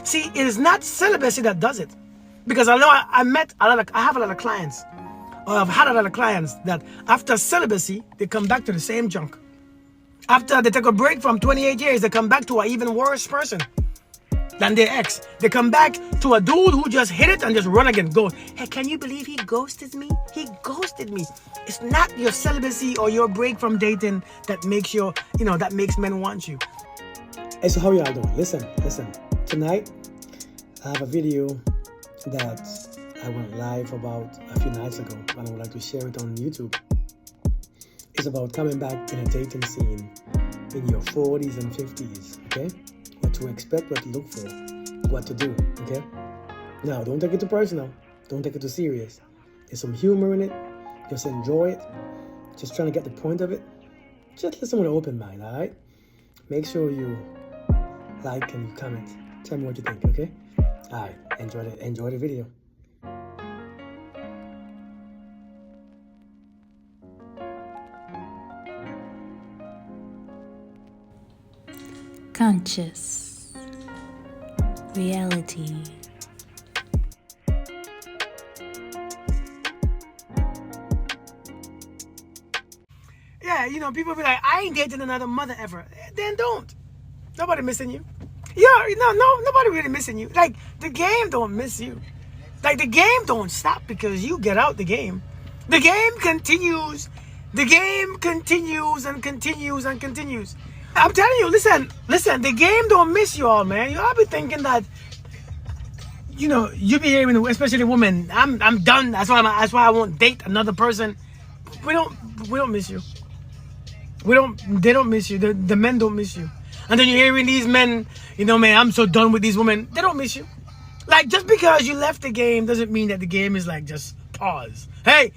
See, it is not celibacy that does it. Because I know I have a lot of clients, or I've had a lot of clients that after celibacy, they come back to the same junk. After they take a break from 28 years, they come back to an even worse person than their ex. They come back to a dude who just hit it and just run again. Goes, hey, can you believe he ghosted me? He ghosted me. It's not your celibacy or your break from dating that makes that makes men want you. Hey, so how y'all doing? Listen. Tonight, I have a video that I went live about a few nights ago, and I would like to share it on YouTube. It's about coming back in a dating scene in your 40s and 50s, okay? What to expect, what to look for, what to do, okay? Now, don't take it too personal. Don't take it too serious. There's some humor in it. Just enjoy it. Just trying to get the point of it. Just listen with an open mind, all right? Make sure you like and you comment. Tell me what you think, okay? All right, enjoy the video. Conscious reality. Yeah, people be like, I ain't dating another mother ever. Then don't. Nobody missing you. Yeah, nobody really missing you. Like, the game don't miss you. Like, the game don't stop because you get out the game. The game continues. The game continues and continues and continues. I'm telling you, listen, the game don't miss you all, man. You all be thinking that, you be hearing, especially women, I'm done. That's why I won't date another person. We don't miss you. They don't miss you. The men don't miss you. And then you're hearing these men, man, I'm so done with these women. They don't miss you. Like, just because you left the game doesn't mean that the game is like, just pause. Hey,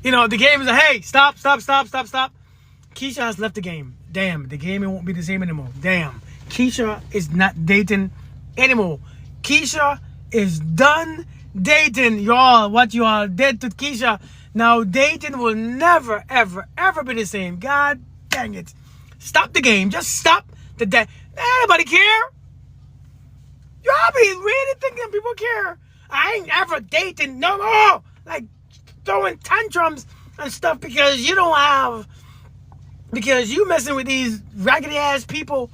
the game is like, hey, stop. Keisha has left the game. Damn, the game won't be the same anymore. Damn, Keisha is not dating anymore. Keisha is done dating. Y'all, what you all did to Keisha. Now, dating will never, ever, ever be the same. God dang it. Stop the game. Just stop the day. Anybody care? Y'all be really thinking people care. I ain't ever dating no more. Like, throwing tantrums and stuff because you messing with these raggedy ass people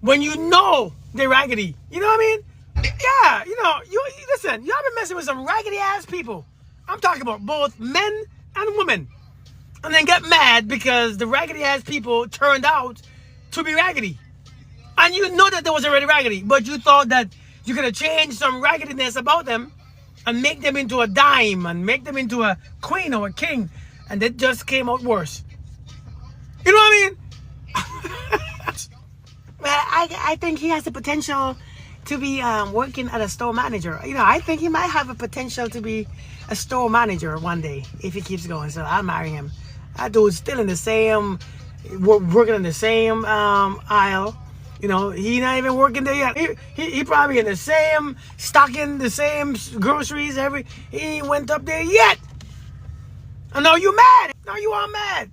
when you know they're raggedy. You know what I mean? Yeah, you listen, y'all been messing with some raggedy ass people. I'm talking about both men and women. And then get mad because the raggedy ass people turned out to be raggedy. And you know that they was already raggedy, but you thought that you could have changed some raggediness about them and make them into a dime and make them into a queen or a king. And it just came out worse. You know what I mean? Well, I think he has the potential to be working as a store manager. I think he might have a potential to be a store manager one day if he keeps going. So I'll marry him. That dude's still in the same, working in the same aisle. He not even working there yet. He probably in the same stocking, the same groceries. He ain't went up there yet. And now you mad. Now you are mad.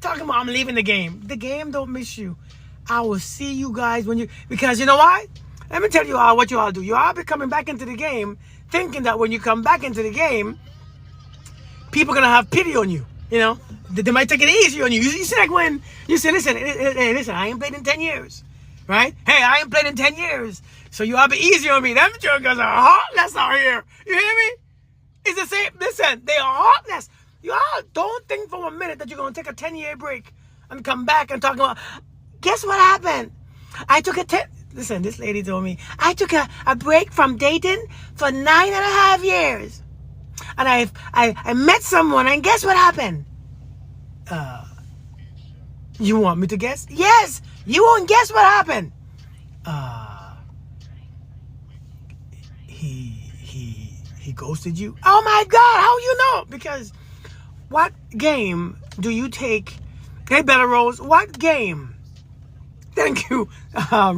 Talking about I'm leaving the game. The game don't miss you. I will see you guys because you know why? Let me tell you what you all do. You all be coming back into the game thinking that when you come back into the game, people are going to have pity on you. They might take it easy on you. You see, like when you say, listen, I ain't played in 10 years. Right? Hey, I ain't played in 10 years. So you all be easy on me. Them jokers are heartless out here. You hear me? It's the same. Listen, they are heartless. You all don't think for a minute that you're going to take a 10-year break and come back and talk about, guess what happened? Listen, this lady told me, I took a break from dating for 9.5 years. And I met someone, and guess what happened? You want me to guess? Yes, you won't guess what happened. He ghosted you? Oh my God, how you know? Because what game do you take? Hey, Bella Rose, what game? Thank you,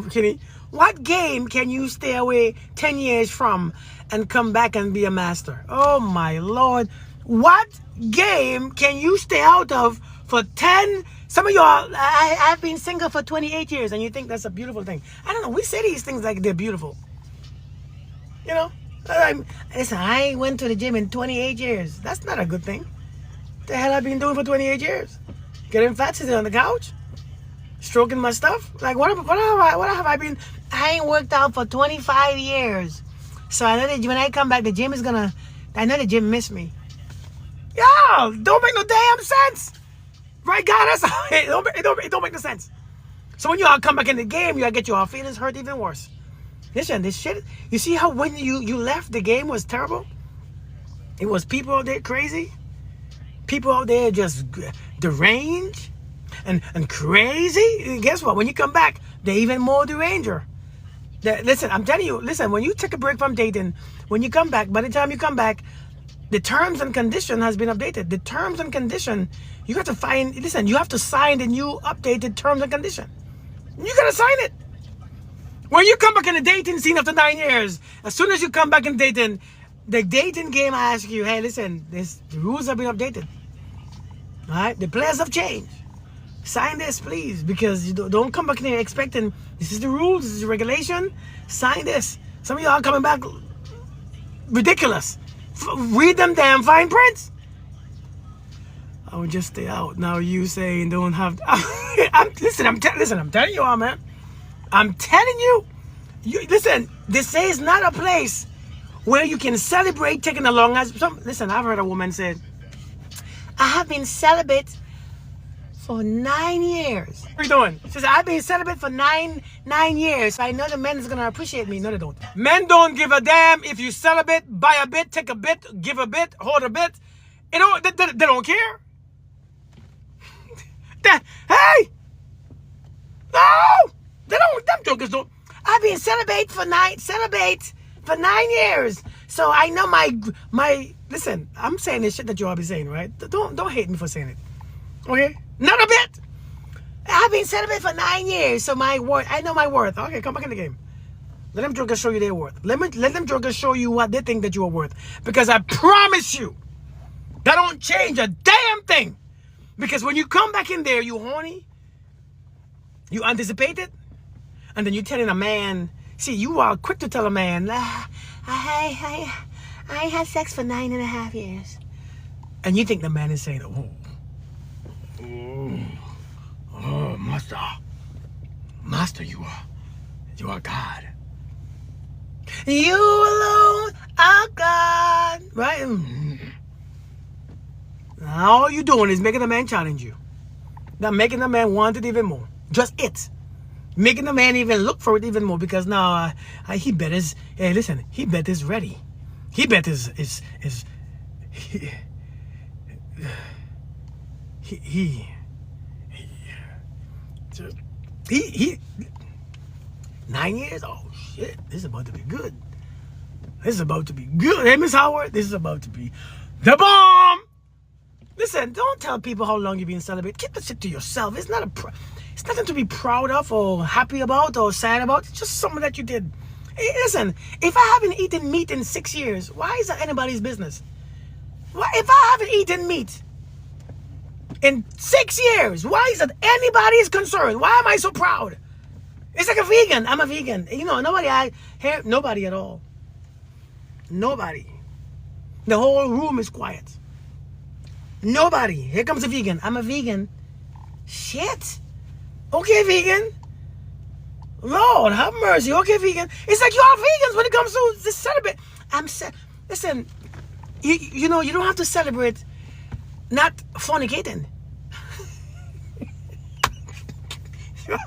Kenny. What game can you stay away 10 years from and come back and be a master? Oh my Lord. What game can you stay out of for 10? Some of y'all, I've been single for 28 years and you think that's a beautiful thing. I don't know. We say these things like they're beautiful. You know, listen, I ain't went to the gym in 28 years. That's not a good thing. What the hell I've been doing for 28 years? Getting fat sitting on the couch, stroking my stuff. Like what have I been? I ain't worked out for 25 years. So I know that when I come back, the gym is gonna. I know the gym missed me. Yo, don't make no damn sense. Right, God? That's it don't make no sense. So when you all come back in the game, you all get your feelings hurt even worse. Listen, this shit. You see how when you left, the game was terrible. It was people out there crazy. People out there just deranged and crazy. And guess what? When you come back, they're even more deranger. Listen, I'm telling you. Listen, when you take a break from dating, when you come back, by the time you come back, the terms and condition has been updated. The terms and condition, you have to find. Listen, you have to sign the new updated terms and condition. You gotta sign it. When you come back in the dating scene after 9 years, as soon as you come back in dating, the dating game asks you, hey, listen, the rules have been updated. All right? The players have changed. Sign this, please, because you don't come back in here expecting, this is the rules, this is the regulation. Sign this. Some of y'all coming back ridiculous. Read them damn fine prints. I would just stay out. Now you saying don't have... I'm telling you all, man. I'm telling you. Listen, this is not a place where you can celebrate taking along. Listen, I've heard a woman say, I have been celibate for 9 years. What are you doing? She says, I've been celibate for nine years. I know the men is going to appreciate me. No, they don't. Men don't give a damn if you celibate, buy a bit, take a bit, give a bit, hold a bit. They don't care. Hey! No! They don't. Them jokers don't. I've been celibate for 9 years. So I know my. Listen, I'm saying this shit that you all be saying, right? Don't hate me for saying it. Okay? Not a bit. I've been celibate for 9 years, so my worth. I know my worth. Okay, come back in the game. Let them jokers show you their worth. Let them jokers show you what they think that you are worth. Because I promise you, that don't change a damn thing. Because when you come back in there, you horny, you anticipate it, and then you're telling a man, see, you are quick to tell a man, I had sex for 9.5 years. And you think the man is saying, oh, master, you are God. You alone are God, right? All you're doing is making the man challenge you. Not making the man want it even more. Just it. Making the man even look for it even more because now he bet is, hey, listen, he bet is ready. He bet is 9 years? Oh shit, this is about to be good. This is about to be good. Hey, Miss Howard, this is about to be the bomb. Listen, don't tell people how long you've been celibate. Keep the shit to yourself. It's nothing to be proud of or happy about or sad about. It's just something that you did. Hey, listen, if I haven't eaten meat in 6 years, why is that anybody's business? Why, if I haven't eaten meat in 6 years, why is that anybody's concern? Why am I so proud? It's like a vegan. I'm a vegan. You know, nobody at all. Nobody. The whole room is quiet. Nobody. Here comes a vegan. I'm a vegan. Shit. Okay, vegan. Lord, have mercy. Okay, vegan. It's like you are vegans when it comes to the celibate. Listen, you know, you don't have to celebrate not fornicating. You know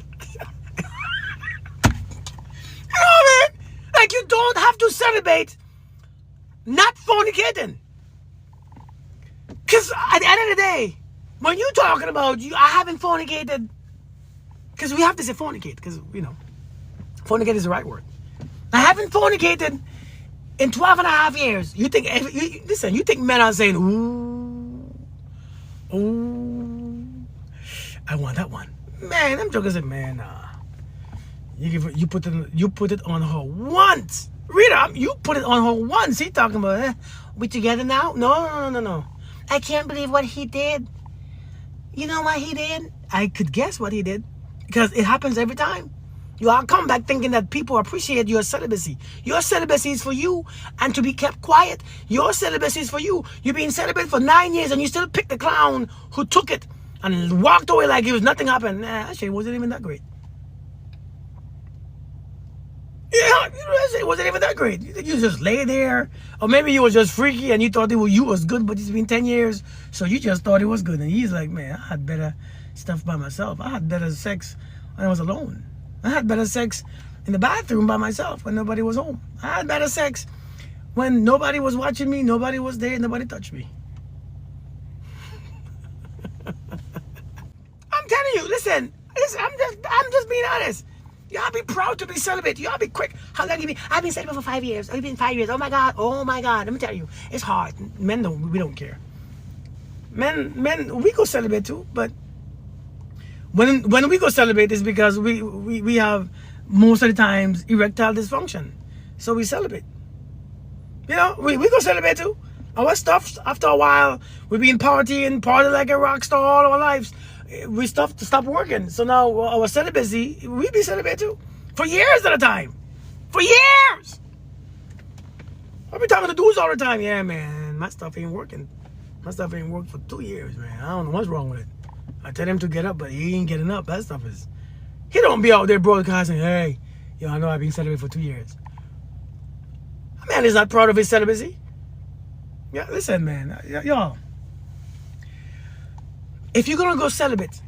what I mean? Like you don't have to celebrate not fornicating. Because at the end of the day, when you're talking about I haven't fornicated, because we have to say fornicate, because, you know, fornicate is the right word. I haven't fornicated in 12.5 years. You think, listen, you think men are saying, ooh, I want that one. Man, them jokers say, man, nah. You put it on her once. Rita, you put it on her once. He talking about, we together now? No. I can't believe what he did. You know what he did? I could guess what he did. Because it happens every time. You all come back thinking that people appreciate your celibacy. Your celibacy is for you and to be kept quiet. Your celibacy is for you. You've been celibate for 9 years and you still pick the clown who took it and walked away like it was nothing happened. Nah, actually, it wasn't even that great. Yeah, it wasn't even that great. You just lay there. Or maybe you was just freaky and you thought you was good, but it's been 10 years, so you just thought it was good. And he's like, man, I had better stuff by myself. I had better sex when I was alone. I had better sex in the bathroom by myself when nobody was home. I had better sex when nobody was watching me, nobody was there, nobody touched me. I'm telling you, listen, I'm just being honest. Y'all be proud to be celibate. Y'all be quick. How long you been? I've been celibate for 5 years. I've been 5 years. Oh my God. Oh my God. Let me tell you, it's hard. Men we don't care. Men, we go celibate too, but when we go celibate, it's because we have most of the times erectile dysfunction, so we celibate. You know, we go celibate too. Our stuff, after a while, we've been partying like a rock star all our lives. We stuff to stop working. So now our celibacy, we be celibate too. For years at a time. For years! I've been talking to dudes all the time. Yeah, man, my stuff ain't working. My stuff ain't worked for 2 years, man. I don't know what's wrong with it. I tell him to get up, but he ain't getting up. That stuff is... He don't be out there broadcasting, hey, yo, I know I've been celibate for 2 years. A man is not proud of his celibacy. Yeah, listen, man. Y'all. If you're going to go celibate,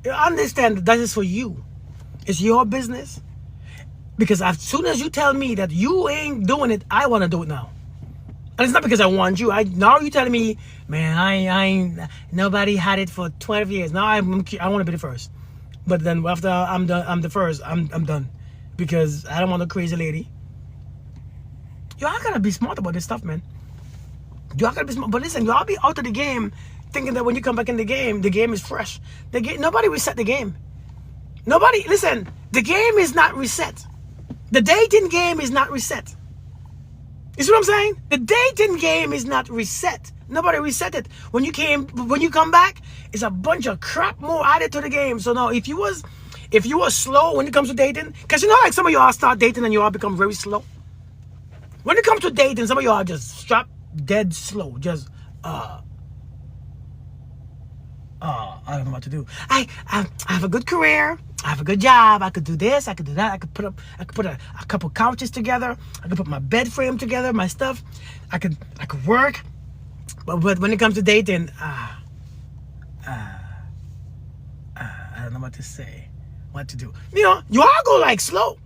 you understand that is for you. It's your business. Because as soon as you tell me that you ain't doing it, I want to do it now. And it's not because I want you. Now you're telling me, man, I ain't, nobody had it for 12 years. Now I want to be the first. But then after I'm done, I'm the first, I'm done. Because I don't want a crazy lady. Y'all gotta be smart about this stuff, man. Y'all gotta be smart. But listen, y'all be out of the game thinking that when you come back in the game is fresh. Nobody reset the game. Nobody, listen, the game is not reset. The dating game is not reset. You see what I'm saying? The dating game is not reset. Nobody reset it. When you come back, it's a bunch of crap more added to the game. So now, if you was slow when it comes to dating, because you know, like some of y'all start dating and you all become very slow. When it comes to dating, some of y'all just strap dead slow. Just I don't know what to do. I have a good career. I have a good job. I could do this. I could do that. I could put a couple couches together. I could put my bed frame together, my stuff. I could work. But when it comes to dating, I don't know what to say, what to do. You know, you all go like slow.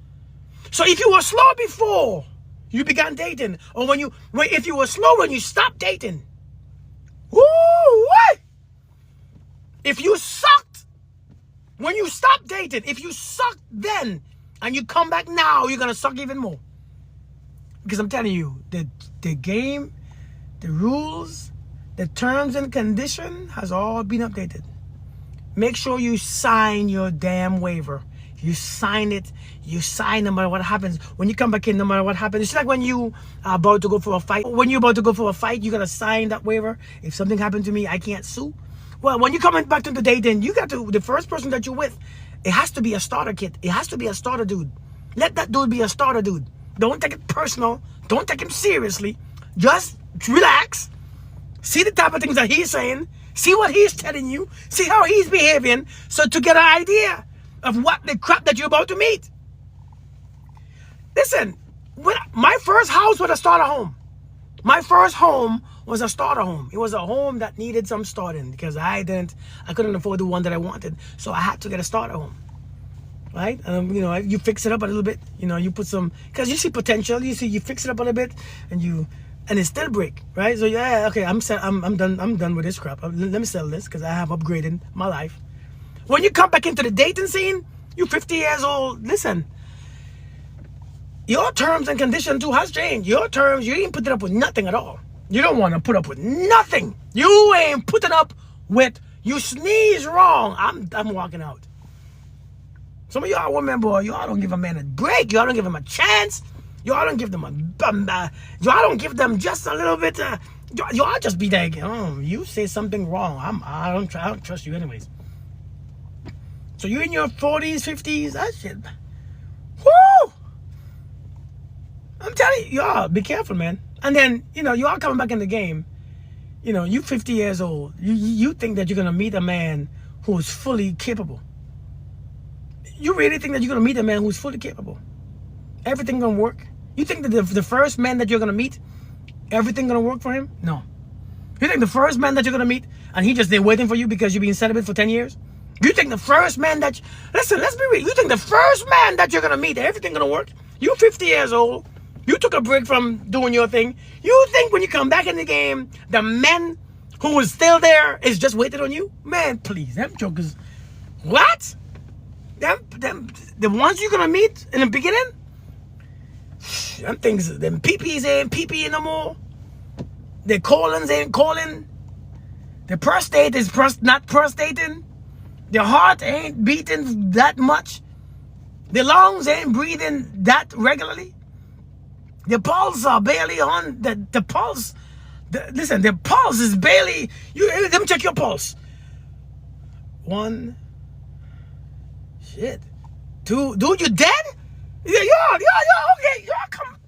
So if you were slow before you began dating, or if you were slow when you stopped dating, woo, what? If you sucked when you stopped dating, if you sucked then and you come back now, you're gonna suck even more. Because I'm telling you, the game, the rules, the terms and condition has all been updated. Make sure you sign your damn waiver. You sign it. You sign no matter what happens. When you come back in, no matter what happens. It's like when you are about to go for a fight. When you're about to go for a fight, you gotta sign that waiver. If something happened to me, I can't sue. Well, when you're coming back to the dating, you got to, the first person that you're with, it has to be a starter kit. It has to be a starter dude. Let that dude be a starter dude. Don't take it personal. Don't take him seriously. Just relax. See the type of things that he's saying. See what he's telling you. See how he's behaving. So to get an idea of what the crap that you're about to meet. Listen, my first house was a starter home. My first home was a starter home. It was a home that needed some starting because I couldn't afford the one that I wanted. So I had to get a starter home. Right? You know, you fix it up a little bit. You know, you put some, because you see potential. You fix it up a little bit and it still break, right? So yeah, okay, I'm done with this crap. Let me sell this because I have upgraded my life. When you come back into the dating scene, you're 50 years old. Listen, your terms and conditions too has changed. Your terms, you ain't putting up with nothing at all. You don't want to put up with nothing. You ain't putting up with, you sneeze wrong, I'm walking out. Some of y'all women, boy, y'all don't give a man a break. Y'all don't give him a chance. Y'all don't give them y'all don't give them just a little bit. Y'all just be like, oh, you say something wrong. I don't trust you anyways. So you're in your 40s, 50s. That shit. Woo! I'm telling you, y'all, be careful, man. And then, y'all coming back in the game. You 50 years old. You think that you're going to meet a man who's fully capable. You really think that you're going to meet a man who's fully capable? Everything going to work? You think that the first man that you're going to meet, everything going to work for him? No. You think the first man that you're going to meet, and he just there waiting for you because you've been celibate for 10 years? You think the first man that... Listen, let's be real. You think the first man that you're going to meet, everything going to work? You 50 years old. You took a break from doing your thing. You think when you come back in the game, the men who was still there is just waiting on you? Man, please, them jokers. What? The ones you're gonna meet in the beginning? Them things, them peepees ain't peepeeing no more. The colons ain't calling. The prostate is not prostating. The heart ain't beating that much. The lungs ain't breathing that regularly. The pulse are barely on. The pulse. Listen, the pulse is barely. Let me check your pulse. 1. Shit. 2. Dude, you dead? Yeah, okay. Y'all come.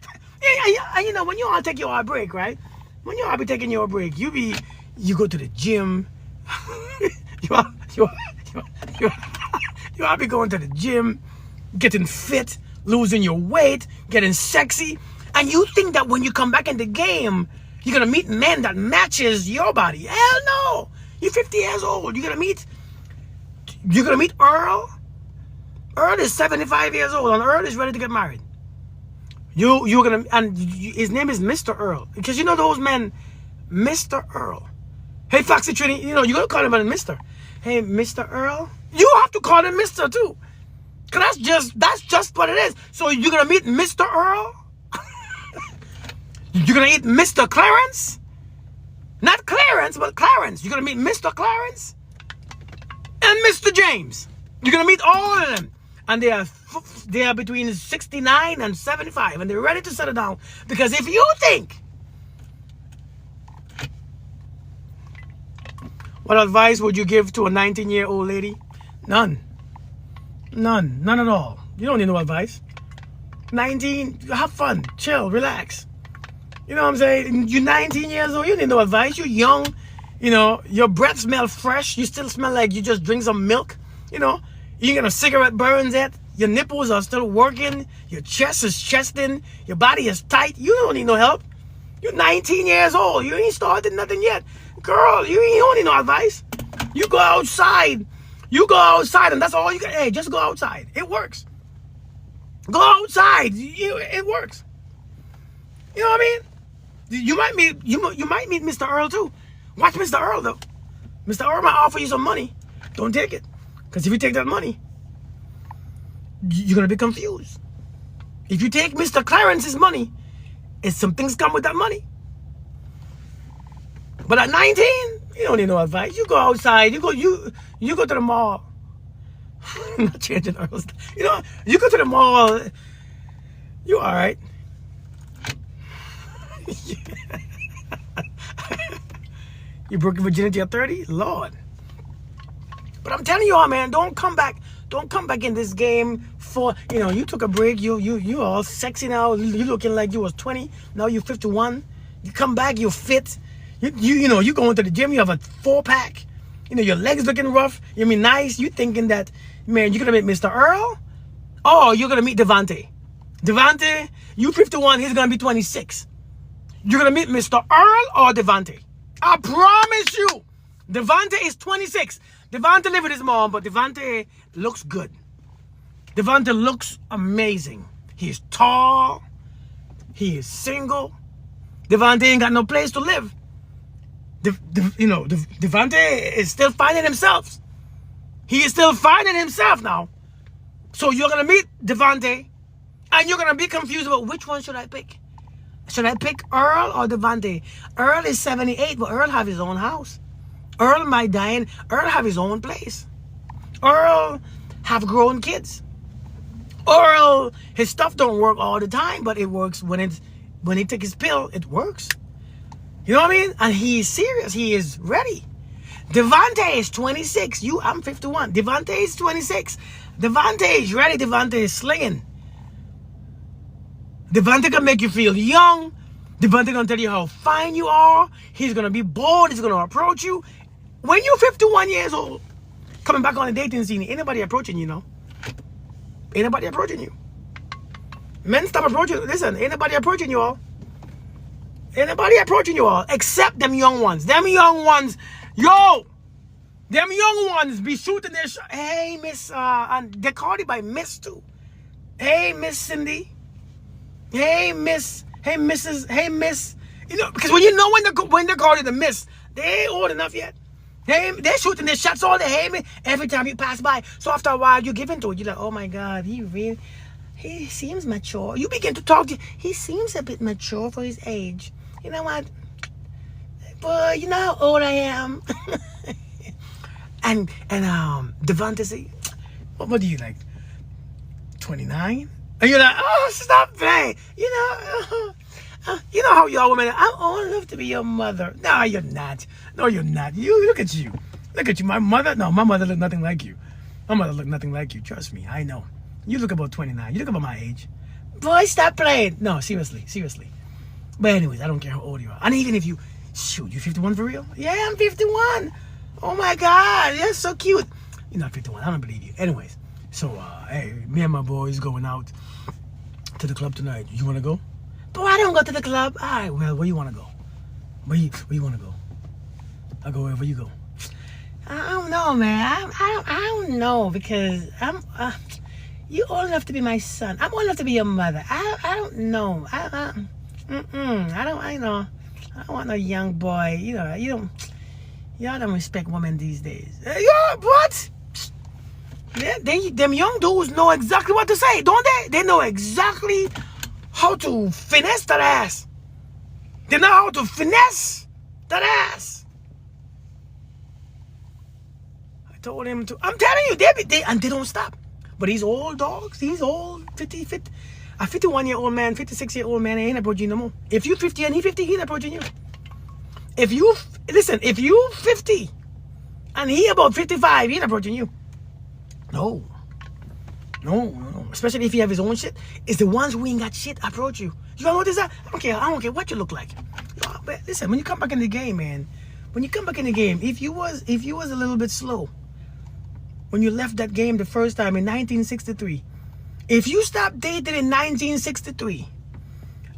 Yeah. When you all take your break, right? When you all be taking your break, you go to the gym. you all be going to the gym, getting fit, losing your weight, getting sexy. And you think that when you come back in the game, you're going to meet men that matches your body. Hell no. You're 50 years old. You're going to meet Earl. Earl is 75 years old, and Earl is ready to get married. His name is Mr. Earl. Because those men, Mr. Earl. Hey, Foxy Trini, you're going to call him Mr. Hey, Mr. Earl. You have to call him Mr. too. Because that's just what it is. So you're going to meet Mr. Earl? You're going to meet Mr. Clarence? Not Clarence, but Clarence. You're going to meet Mr. Clarence and Mr. James. You're going to meet all of them. And they are between 69 and 75. And they're ready to settle down. Because if you think... What advice would you give to a 19-year-old lady? None. None at all. You don't need no advice. 19, have fun, chill, relax. You know what I'm saying? You're 19 years old, you need no advice. You're young, your breath smells fresh. You still smell like you just drink some milk. You ain't got a cigarette burns yet. Your nipples are still working. Your chest is chesting. Your body is tight. You don't need no help. You're 19 years old. You ain't started nothing yet. Girl, you don't need no advice. You go outside. And that's all you got. Hey, just go outside. It works. Go outside. It works. You know what I mean? You might meet Mr. Earl too. Watch Mr. Earl though. Mr. Earl might offer you some money. Don't take it. Because if you take that money, you're gonna be confused. If you take Mr. Clarence's money, some things come with that money. But at 19, you don't need no advice. You go outside. You go to the mall. I'm not changing Earl's. You go to the mall. You all right? You broke your virginity at 30? Lord. But I'm telling you all, man, don't come back in this game for, you took a break, you all sexy now, you looking like you was 20, now you're 51. You come back, you're fit. You go into the gym, you have a 4-pack. Your legs looking rough, you mean nice. You thinking that, man, you're gonna meet Mr. Earl? Oh, you're gonna meet Devante. Devante, you 51, he's gonna be 26. You're gonna meet Mr. Earl or Devante. I promise you. Devante is 26. Devante live with his mom, but Devante looks good. Devante looks amazing. He's tall. He is single. Devante ain't got no place to live. Devante is still finding himself. He is still finding himself now. So you're gonna meet Devante, and you're gonna be confused about which one should I pick. Should I pick Earl or Devante? Earl is 78, but Earl have his own house. Earl might die and Earl have his own place. Earl have grown kids. Earl, his stuff don't work all the time, but it works when he takes his pill, it works. You know what I mean? And he is serious. He is ready. Devontae is 26. I'm 51. Devontae is 26. Devontae is ready. Devontae is slinging. Devontae can make you feel young. Devontae gonna tell you how fine you are. He's gonna be bold. He's gonna approach you. When you're 51 years old, coming back on the dating scene, ain't nobody approaching you, no? Ain't nobody approaching you. Men, stop approaching. Listen, ain't nobody approaching you all. Ain't nobody approaching you all, except them young ones. Them young ones, yo! Them young ones be shooting their shot. Hey, Miss, and they call it by Miss too. Hey, Miss Cindy. Hey, Miss. Hey, Mrs. Hey, Miss. You know, because when you know when they're calling the Miss, they ain't old enough yet. They're shooting their shots all day. Hey, me, every time you pass by. So after a while, you give into it. You're like, oh my God, he seems mature. You begin to talk to, he seems a bit mature for his age. You know what? Boy, you know how old I am. and Devontae say, what do you like? 29? And you're like, oh, stop playing. You know how y'all women are. I'm old enough to be your mother. No, you're not. No, you're not. You look at you. Look at you. My mother looked nothing like you. My mother looked nothing like you. Trust me, I know. You look about 29. You look about my age. Boy, stop playing. No, seriously. But anyways, I don't care how old you are. And even if you, shoot, you 51 for real? Yeah, I'm 51. Oh my God, you're so cute. You're not 51. I don't believe you. Anyways, so hey, me and my boys going out to the club tonight. You want to go? Boy, I don't go to the club. All right, well, where you want to go? Where you want to go? I'll go wherever you go. I don't know, man. I don't know, because you old enough to be my son. I'm old enough to be your mother. I don't know. I don't want no young boy. Y'all don't respect women these days. Yeah, what? Them young dudes know exactly what to say, don't they? They know exactly how to finesse that ass. They know how to finesse that ass. I told him to. I'm telling you, they don't stop. But these old dogs, these old 50, a 51-year-old man, 56-year-old man ain't approaching you no more. If you 50 and he 50, he ain't approaching you. If you 50 and he about 55, he ain't approaching you. No. Especially if he have his own shit. It's the ones who ain't got shit approach you. You gonna notice that? I don't care what you look like. But listen, when you come back in the game, man, if you was a little bit slow, when you left that game the first time in 1963, if you stopped dating in 1963,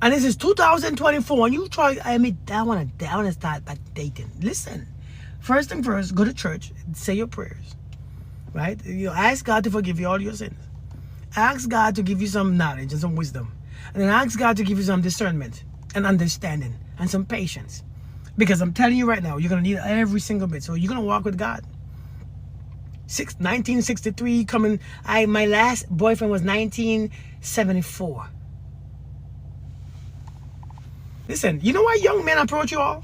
and this is 2024, and you try, I want to start back dating. Listen, first thing first, go to church, say your prayers, right? Ask God to forgive you all your sins. Ask God to give you some knowledge and some wisdom, and then ask God to give you some discernment and understanding and some patience, because I'm telling you right now, you're gonna need every single bit. So you're gonna walk with God. 1963 coming. My last boyfriend was 1974. Listen, you know why young men approach you all?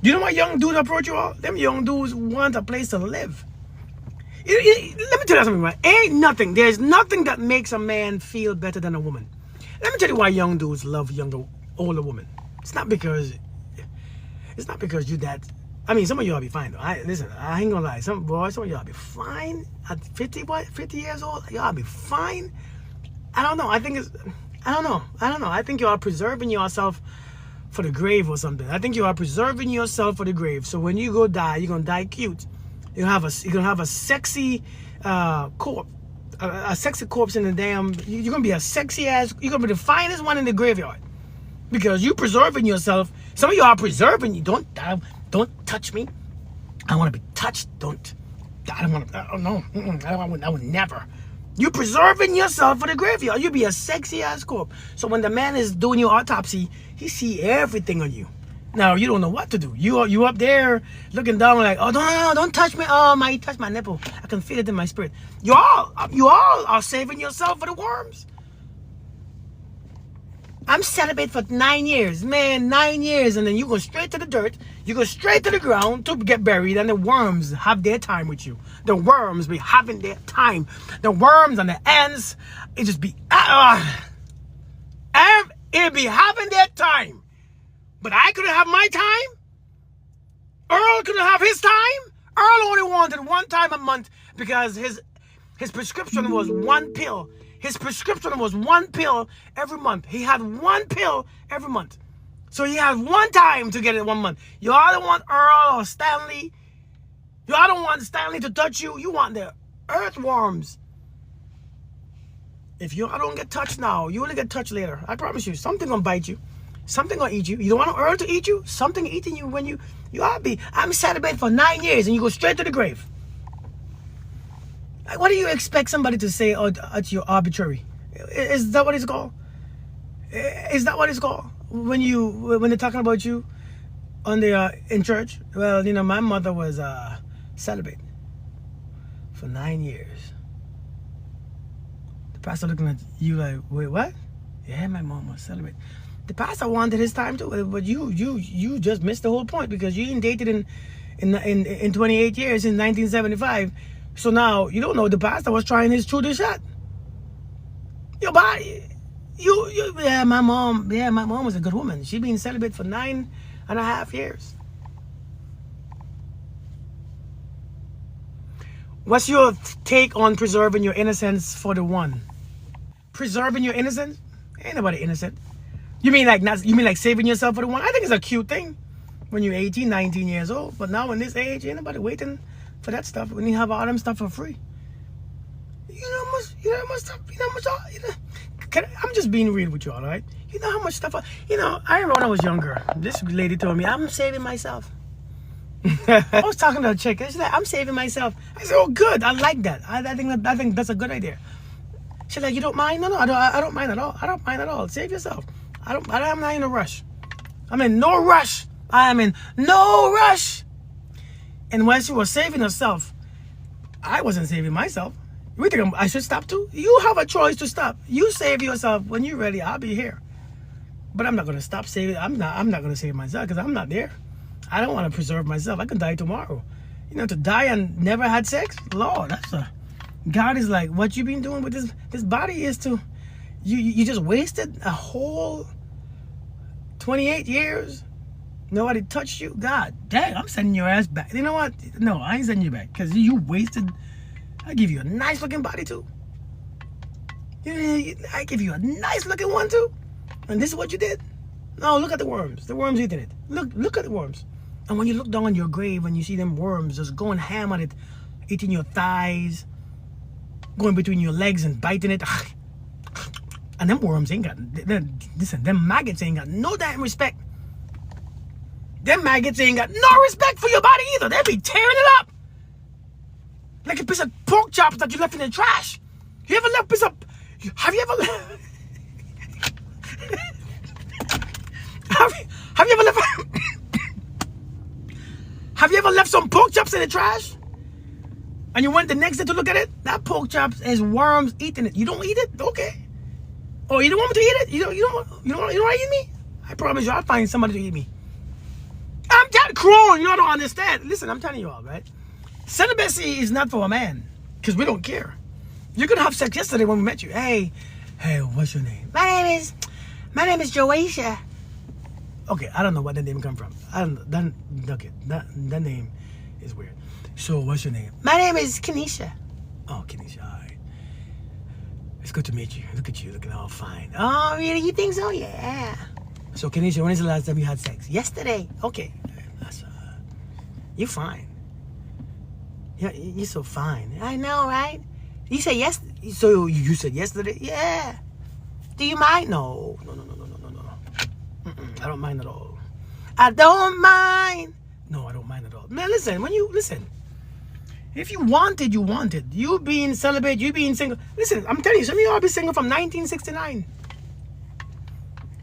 You know why young dudes approach you all? Them young dudes want a place to live. Let me tell you something, right? There's nothing that makes a man feel better than a woman. Let me tell you why young dudes love older women. It's not because you that. I mean, some of y'all be fine though. Listen, I ain't gonna lie. Some of y'all be fine at 50 years old. Y'all be fine. I don't know. I don't know. I think you are preserving yourself for the grave or something. I think you are preserving yourself for the grave. So when you go die, you're gonna die cute. You're gonna have a sexy corpse, a sexy corpse in the damn. You're gonna be a sexy ass. You're gonna be the finest one in the graveyard because you preserving yourself. Some of you are preserving. You don't touch me. I want to be touched. I don't want to. Oh no. I would never. You preserving yourself for the graveyard. You be a sexy ass corpse. So when the man is doing your autopsy, he see everything on you. Now you don't know what to do. You up there looking down like, oh no, don't touch me. Oh my, touch my nipple. I can feel it in my spirit. You all are saving yourself for the worms. I'm celibate for 9 years, man, 9 years, and then you go straight to the dirt. You go straight to the ground to get buried, and the worms have their time with you. The worms be having their time. The worms and the ants, it just be it be having their time. But I couldn't have my time. Earl couldn't have his time. Earl only wanted one time a month because his prescription was one pill. His prescription was one pill every month. He had one pill every month. So he had one time to get it 1 month. You all don't want Earl or Stanley. You all don't want Stanley to touch you. You want the earthworms. If you all don't get touched now, you will get touched later. I promise you. Something gonna bite you. Something gonna eat you. You don't want Earl to eat you? Something eating you when you ought to be. I'm celibate for 9 years and you go straight to the grave. Like, what do you expect somebody to say at your arbitrary? Is that what it's called? Is that what it's called? When they're talking about you on the in church? Well, you know, my mother was celibate for 9 years. The pastor looking at you like, wait, what? Yeah, my mom was celibate. The pastor wanted his time too, but you just missed the whole point because you ain't dated in 28 years since 1975. So now you don't know the pastor was trying his true shot. Your body, yeah, my mom was a good woman. She been celibate for 9.5 years. What's your take on preserving your innocence for the one? Preserving your innocence? Ain't nobody innocent. You mean like saving yourself for the one? I think it's a cute thing when you're 18, 19 years old. But now in this age, ain't nobody waiting for that stuff when you have all them stuff for free. I'm just being real with you all right? You know how much stuff, I remember when I was younger, this lady told me, I'm saving myself. I was talking to a chick, she's like, I'm saving myself. I said, oh good, I like that. I think that's a good idea. She's like, you don't mind? No, I don't mind at all. I don't mind at all. Save yourself. I'm not in a rush. I'm in no rush. I am in no rush. And when she was saving herself, I wasn't saving myself. You think I should stop too? You have a choice to stop. You save yourself when you're ready. I'll be here. But I'm not gonna stop saving. I'm not gonna save myself because I'm not there. I don't want to preserve myself. I could die tomorrow. To die and never had sex? Lord, God is like, what you been doing with this body is to you just wasted a whole 28 years. Nobody touched you. God dang, I'm sending your ass back. You know what? No, I ain't sending you back because you wasted. I give you a nice looking body too. I give you a nice looking one too. And this is what you did. No, look at the worms. The worms eating it. Look at the worms. And when you look down on your grave and you see them worms just going ham on it, eating your thighs, going between your legs and biting it. And them worms ain't got, listen, them maggots ain't got no damn respect. Them maggots ain't got no respect for your body either. They be tearing it up. Like a piece of pork chops that you left in the trash. You ever left a piece of, have you ever have you ever left some pork chops in the trash? And you went the next day to look at it? That pork chops is worms eating it. You don't eat it? Okay. Oh, you don't want me to eat it? You don't want to eat me? I promise you, I'll find somebody to eat me. I'm that cruel. You don't understand. Listen, I'm telling you all, right? Celibacy is not for a man, because we don't care. You could have sex yesterday when we met you. Hey, what's your name? My name is Joasia. Okay, I don't know where that name come from. I don't know. That name is weird. So, what's your name? My name is Kenesha. Oh, Kenesha, all right. It's good to meet you. Look at you, looking all fine. Oh, really? You think so? Yeah. So, Kenesha, when is the last time you had sex? Yesterday. Okay. That's, you fine. Yeah, you're so fine. I know, right? You said yes. So you said yesterday? Yeah. Do you mind? No. I don't mind at all. I don't mind. No, I don't mind at all. Man, listen. If you wanted, you wanted. You being celibate, you being single. Listen, I'm telling you, some of y'all be single from 1969.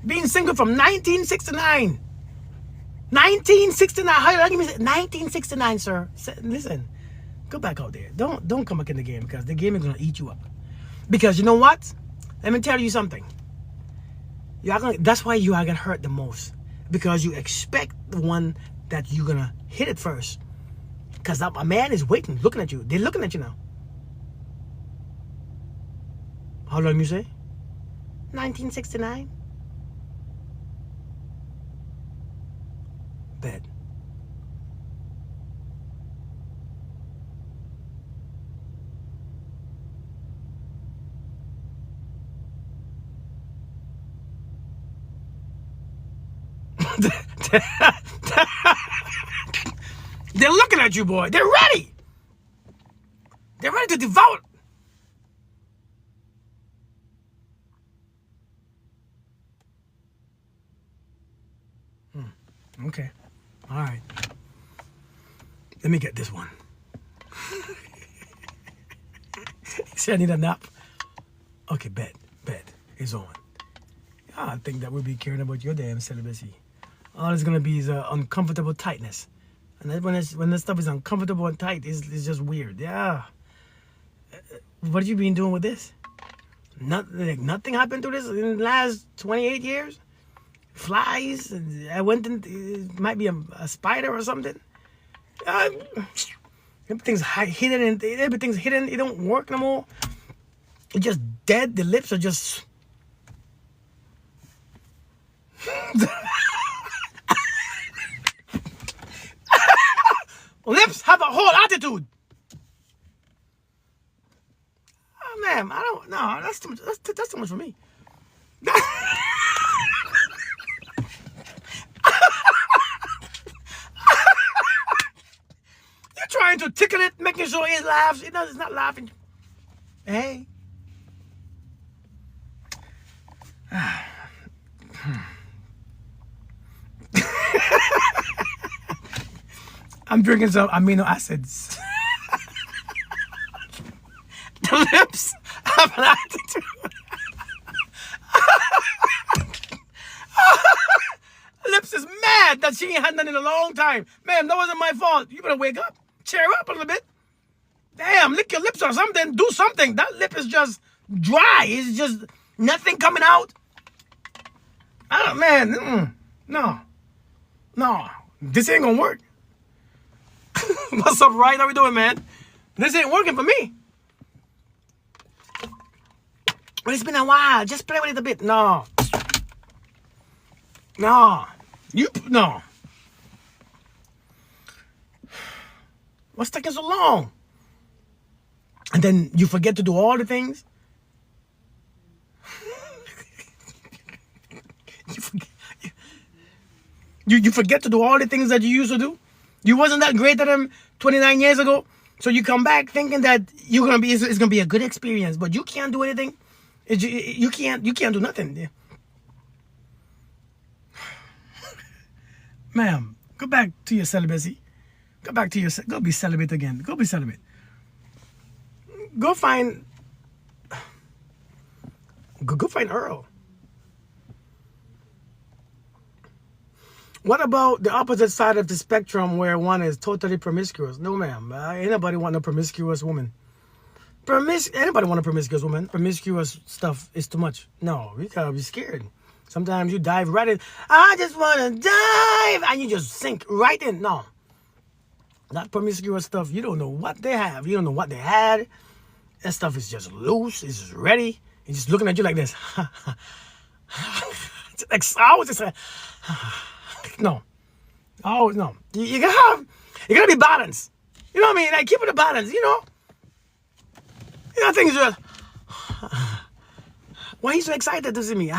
Being single from 1969. 1969. How you give me 1969, sir? Listen. Go back out there. Don't come back in the game because the game is gonna eat you up. Because you know what? Let me tell you something. That's why you are gonna hurt the most. Because you expect the one that you're gonna hit it first. Because a man is waiting, looking at you. They're looking at you now. How long you say? 1969. Bet. They're looking at you, boy. They're ready. They're ready to devour. Okay. All right. Let me get this one. He said I need a nap. Okay, bed. It's on. I think that we'll be caring about your damn celibacy. All it's gonna be is uncomfortable tightness. And then when this stuff is uncomfortable and tight, it's just weird. Yeah. What have you been doing with this? Nothing happened to this in the last 28 years? Flies? I went in, it might be a spider or something. Everything's hidden and everything's hidden. It don't work no more. It's just dead. The lips are just... Lips have a whole attitude. Oh, ma'am, I don't know. That's too much. That's too much for me. You're trying to tickle it, making sure it laughs. It's not laughing. Hey. I'm drinking some amino acids. The lips have an attitude. Lips is mad that she ain't had none in a long time. Ma'am, that wasn't my fault. You better wake up. Cheer up a little bit. Damn, lick your lips or something. Do something. That lip is just dry. It's just nothing coming out. Oh, man. No. This ain't gonna work. What's up, right? How we doing, man? This ain't working for me. But it's been a while. Just play with it a bit. No. No. What's taking so long? And then you forget to do all the things. You forget to do all the things that you used to do. You wasn't that great at them 29 years ago. So you come back thinking that it's gonna be a good experience, but you can't do anything. You can't do nothing. Yeah. Ma'am, go back to your celibacy. Go be celibate again. Go be celibate. Go find Earl. What about the opposite side of the spectrum where one is totally promiscuous? No, ma'am. Anybody want a promiscuous woman? Anybody want a promiscuous woman? Promiscuous stuff is too much. No, you gotta be scared. Sometimes you dive right in. I just want to dive. And you just sink right in. No. That promiscuous stuff, you don't know what they have. You don't know what they had. That stuff is just loose. It's just ready. It's just looking at you like this. It's like, I was just like... No. Oh, no. You gotta be balanced. You know what I mean? Like, keep it a balance, you know? You know, things are... Why are you so excited to see me?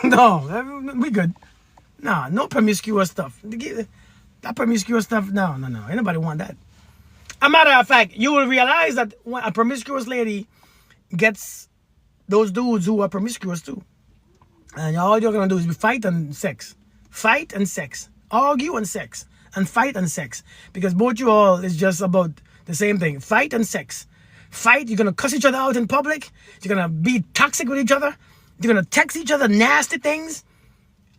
No, we good. No promiscuous stuff. That promiscuous stuff, no. Anybody want that. A matter of fact, you will realize that when a promiscuous lady gets those dudes who are promiscuous too. And all you're going to do is fight and sex. Fight and sex. Argue and sex. And fight and sex. Because both you all is just about the same thing. Fight and sex. Fight, you're going to cuss each other out in public. You're going to be toxic with each other. You're going to text each other nasty things.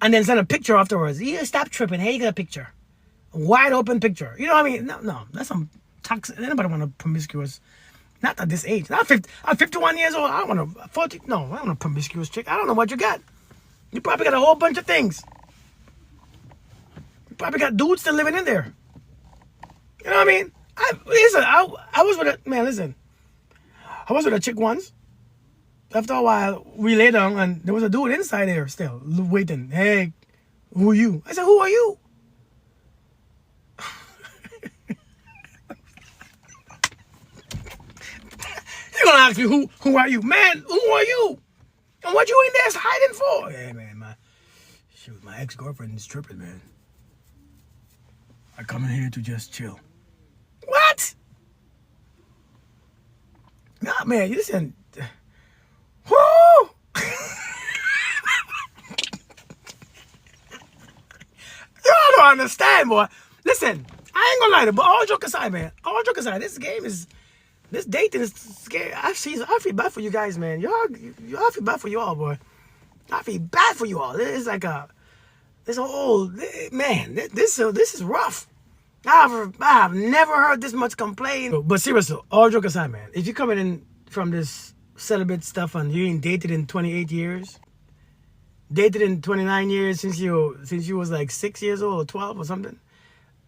And then send a picture afterwards. You stop tripping. Hey, you got a picture. A wide open picture. You know what I mean? No. That's some toxic. Anybody want a promiscuous... Not at this age. I'm 51 years old. I don't want a 40... No, I don't want a promiscuous chick. I don't know what you got. You probably got a whole bunch of things. You probably got dudes still living in there. You know what I mean? I was with a... Man, listen. I was with a chick once. After a while, we lay down and there was a dude inside there still, waiting. Hey, who are you? I said, who are you? You're gonna ask me, who are you? Man, who are you? And what you in there hiding for? Hey, man. Shoot, my ex-girlfriend is tripping, man. I come in here to just chill. What? Nah, man, you listen. Woo! You don't understand, boy. Listen, I ain't gonna lie to you, but all joke aside, man. All joke aside, this dating is scary. I feel bad for you guys, man. I feel bad for you all, boy. I feel bad for you all. It's like this whole, man, this is rough. I have never heard this much complaint. But seriously, all joke aside, man. If you're coming in from this celibate stuff and you ain't dated in 28 years, dated in 29 years since you was like 6 years old or 12 or something,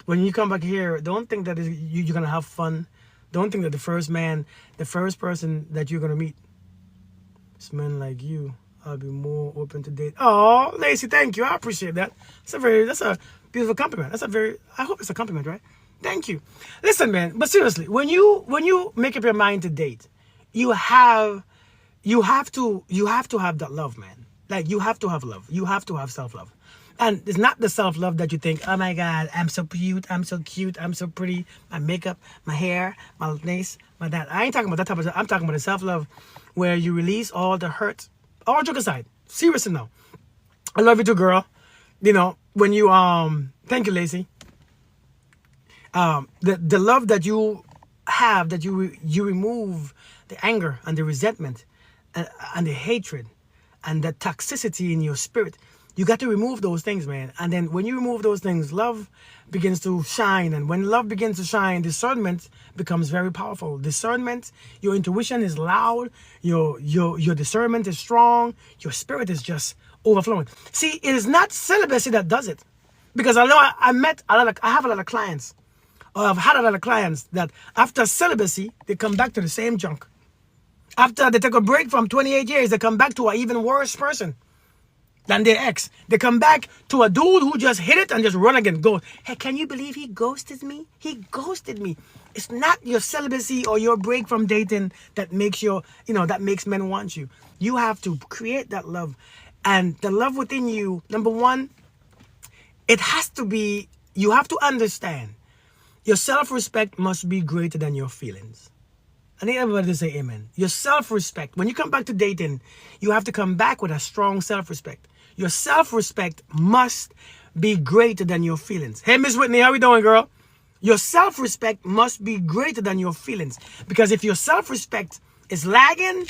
when you come back here, don't think that you're gonna have fun. Don't think that the first person that you're gonna meet is men like you. I'll be more open to date. Oh, Lacey, thank you. I appreciate that. That's a beautiful compliment. I hope it's a compliment, right? Thank you. Listen, man, but seriously, when you make up your mind to date, you have to have that love, man. Like, you have to have love. You have to have self-love. And it's not the self-love that you think, oh my God, I'm so cute, I'm so pretty, my makeup, my hair, my lace, my that. I ain't talking about that type of stuff. I'm talking about the self-love where you release all the hurt. All joke aside, seriously now. I love you too, girl. You know, when you thank you, Lacey. The love that you have, that you remove the anger and the resentment and the hatred and the toxicity in your spirit. You got to remove those things, man. And then when you remove those things, love begins to shine. And when love begins to shine, discernment becomes very powerful. Discernment, your intuition is loud. Your discernment is strong. Your spirit is just overflowing. See, it is not celibacy that does it. Because I know I have a lot of clients. I've had a lot of clients that after celibacy, they come back to the same junk. After they take a break from 28 years, they come back to an even worse person than their ex. They come back to a dude who just hit it and just run again. Go, hey, can you believe he ghosted me? He ghosted me. It's not your celibacy or your break from dating that makes that makes men want you. You have to create that love. And the love within you, number one, it has to be, you have to understand, your self-respect must be greater than your feelings. I need everybody to say amen. Your self-respect, when you come back to dating, you have to come back with a strong self-respect. Your self-respect must be greater than your feelings. Hey, Miss Whitney, how we doing, girl? Your self-respect must be greater than your feelings. Because if your self-respect is lagging,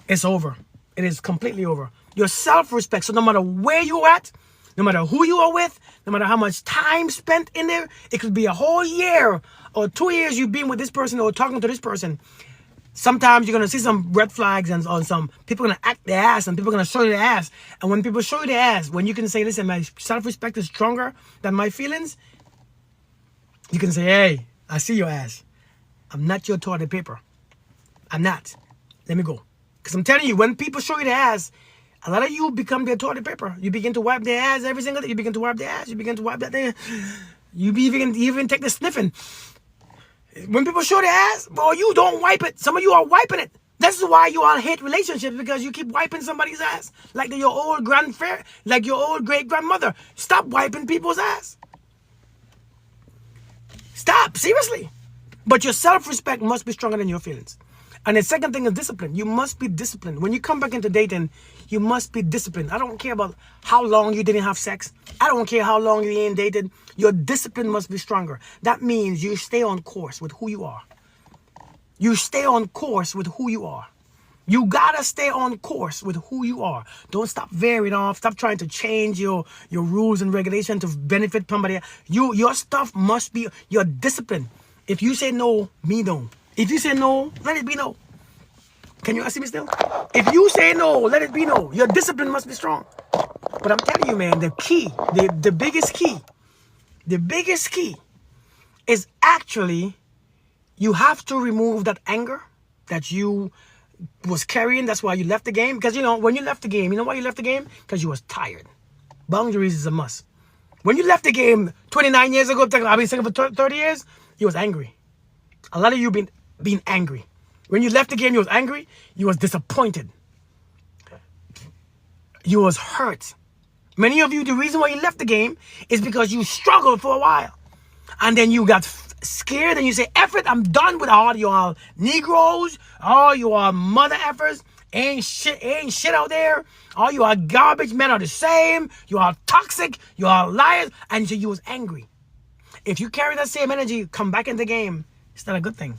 it's over. It is completely over. Your self-respect, so no matter where you're at, no matter who you are with, no matter how much time spent in there, it could be a whole year or 2 years you've been with this person or talking to this person. Sometimes you're going to see some red flags and on some people are going to act their ass and people are going to show you their ass. And when people show you their ass, when you can say, listen, my self-respect is stronger than my feelings, you can say, hey, I see your ass. I'm not your toilet paper. I'm not. Let me go. Because I'm telling you, when people show you their ass, a lot of you become their toilet paper. You begin to wipe their ass every single day. You begin to wipe their ass. You begin to wipe that thing. You even take the sniffing. When people show their ass, well, you don't wipe it. Some of you are wiping it. This is why you all hate relationships, because you keep wiping somebody's ass. Like your old great grandmother. Stop wiping people's ass. Stop, seriously. But your self-respect must be stronger than your feelings. And the second thing is discipline. You must be disciplined. When you come back into dating, you must be disciplined. I don't care about how long you didn't have sex. I don't care how long you ain't dated. Your discipline must be stronger. That means you stay on course with who you are. You stay on course with who you are. You gotta stay on course with who you are. Don't stop veering off. Stop trying to change your rules and regulations to benefit somebody else. Your stuff must be your discipline. If you say no, me no. If you say no, let it be no. Can you see me still? If you say no, let it be no. Your discipline must be strong. But I'm telling you, man, the key, the biggest key is actually you have to remove that anger that you was carrying. That's why you left the game. Because, when you left the game, you know why you left the game? Because you was tired. Boundaries is a must. When you left the game 29 years ago, I've been single for 30 years, you was angry. A lot of you been angry. When you left the game, you was angry. You was disappointed. You was hurt. Many of you, the reason why you left the game is because you struggled for a while. And then you got scared and you say, F it, I'm done with all you all Negroes, all you all mother effers, ain't shit out there. All you all garbage men are the same. You are toxic, you are liars. And so you was angry. If you carry that same energy, come back in the game, it's not a good thing.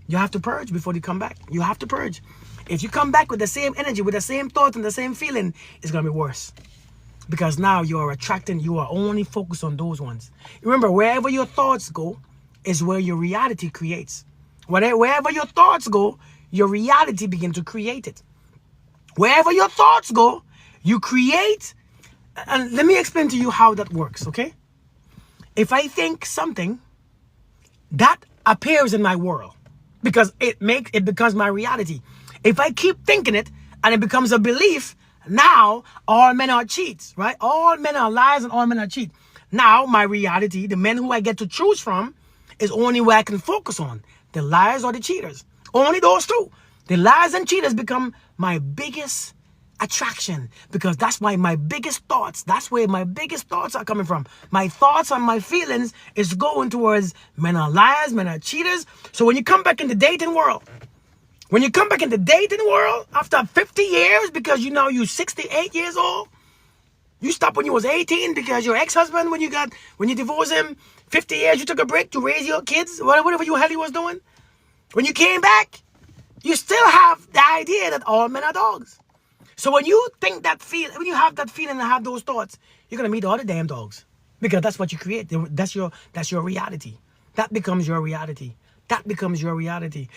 You have to purge before you come back. You have to purge. If you come back with the same energy, with the same thought and the same feeling, it's going to be worse. Because now you are attracting, you are only focused on those ones. Remember, wherever your thoughts go is where your reality creates. Wherever your thoughts go, your reality begins to create it. Wherever your thoughts go, you create. And let me explain to you how that works, okay? If I think something, that appears in my world because it becomes my reality. If I keep thinking it and it becomes a belief, now all men are cheats, right? All men are liars and all men are cheats. Now my reality, the men who I get to choose from, is only where I can focus on. The liars or the cheaters. Only those two. The liars and cheaters become my biggest attraction because that's why my biggest thoughts, that's where my biggest thoughts are coming from. My thoughts and my feelings is going towards men are liars, men are cheaters. So when you come back in the dating world, after 50 years, because you know you're 68 years old, you stopped when you was 18 because your ex-husband, when you divorced him, 50 years, you took a break to raise your kids, whatever you hell he was doing. When you came back, you still have the idea that all men are dogs. So when you think when you have that feeling and have those thoughts, you're gonna meet all the damn dogs because that's what you create. That's your reality. That becomes your reality. That becomes your reality.